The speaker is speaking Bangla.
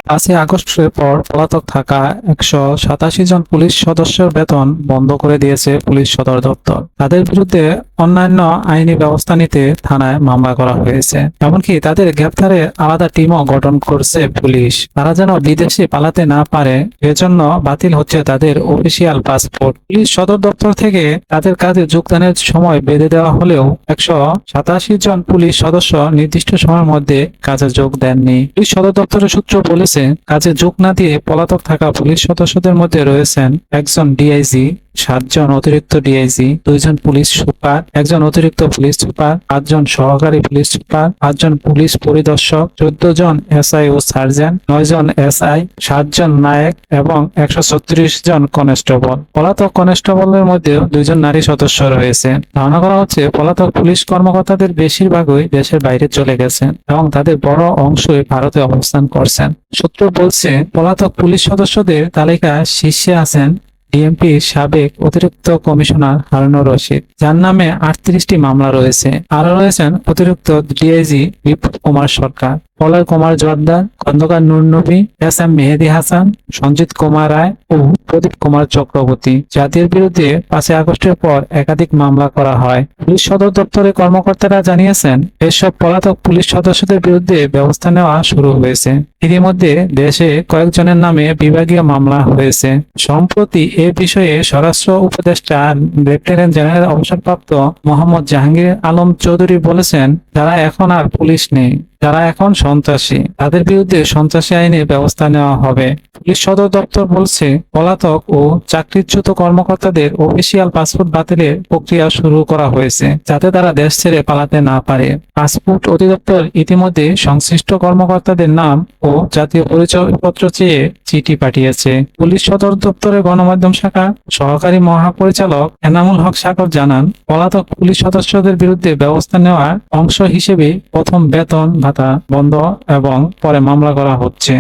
5 আগস্টের পর পলাতক থাকা 187 জন পুলিশ সদস্যের বেতন বন্ধ করে দিয়েছে পুলিশ সদর দপ্তর। তাদের বিরুদ্ধে অন্যান্য আইনি ব্যবস্থা নিতে থানায় মামলা করা হয়েছে। এমনকি তাদের গ্রেফতারে আলাদা টিমও গঠন করছে পুলিশ। তারা যেন বিদেশে পালাতে না পারে, এজন্য বাতিল হচ্ছে তাদের অফিসিয়াল পাসপোর্ট। পুলিশ সদর দপ্তর থেকে তাদের কাজে যোগদানের সময় বেঁধে দেওয়া হলেও 187 জন পুলিশ সদস্য নির্দিষ্ট সময়ের মধ্যে কাজে যোগ দেননি। পুলিশ সদর দপ্তরের সূত্র বলেছে, কাজে যোগ না দিয়ে পলাতক থাকা পুলিশ সদস্যদের মধ্যে রয়েছেন একজন ডিআইজি, 7 জন অতিরিক্ত ডিআইজি, 2 জন পুলিশ সুপার, 1 জন অতিরিক্ত পুলিশ সুপার, 5 জন সহকারী পুলিশ সুপার, 5 জন পুলিশ পরিদর্শক, 14 জন এসআই ও সার্জেন্ট, 9 জন এসআই, 7 জন নায়ক এবং 136 জন কনস্টেবল। পলাতক কনস্টেবলের মধ্যে 2 জন নারী সদস্য রয়েছে। ধারণা করা হচ্ছে পলাতক পুলিশ কর্মকর্তাদের বেশিরভাগই দেশের বাইরে চলে গেছেন এবং তাদের বড় অংশই ভারতে অবস্থান করছেন। সূত্র বলছে, পলাতক পুলিশ সদস্যদের তালিকায় শীর্ষে আছেন ডিএমপির সাবেক অতিরিক্ত কমিশনার হারুনুর রশিদ, যার নামে 38টি মামলা রয়েছে। আরো রয়েছেন অতিরিক্ত ডিআইজি বিপ্লব কুমার সরকার, প্রলয় কুমার জোয়ারদার, খন্দকার নূর নবী, এস.এম. মেহেদী হাসান, সঞ্জিত কুমার রায় ও প্রদীপ কুমার চক্রবর্তী, যাদের বিরুদ্ধে 5 আগস্টের পর একাধিক মামলা করা হয়। পুলিশ সদর দপ্তরের কর্মকর্তারা জানিয়েছেন, এসব পলাতক পুলিশ সদস্যদের বিরুদ্ধে ব্যবস্থা নেওয়া শুরু হয়েছে। ইতিমধ্যে দেশে কয়েকজনের নামে বিভাগীয় মামলা হয়েছে। সম্প্রতি এ বিষয়ে স্বরাষ্ট্র উপদেষ্টা লেফটেন্যান্ট জেনারেল অবসরপ্রাপ্ত মোহাম্মদ জাহাঙ্গীর আলম চৌধুরী বলেছেন, যারা এখন আর পুলিশ নেই, যারা এখন সন্ত্রাসী, তাদের বিরুদ্ধে সন্ত্রাসী আইনে ব্যবস্থা নেওয়া হবে। পুলিশ সদর দপ্তর বলছে, পলাতক ও চাকরিচ্যুত কর্মকর্তাদের অফিসিয়াল পাসপোর্ট বাতিলের প্রক্রিয়া শুরু করা হয়েছে, যাতে তারা দেশ ছেড়ে পালাতে না পারে। পাসপোর্ট অধিদপ্তর ইতিমধ্যে সংশ্লিষ্ট কর্মকর্তাদের নাম ও জাতীয় পরিচয়পত্র চেয়ে চিঠি পাঠিয়েছে। পুলিশ সদর দপ্তরের গণমাধ্যম শাখা সহকারী মহাপরিচালক এনামুল হক সাগর জানান, পলাতক পুলিশ সদস্যদের বিরুদ্ধে ব্যবস্থা নেওয়ার অংশ হিসেবে প্রথম বেতন ভাতা বন্ধ এবং পরে মামলা করা হচ্ছে।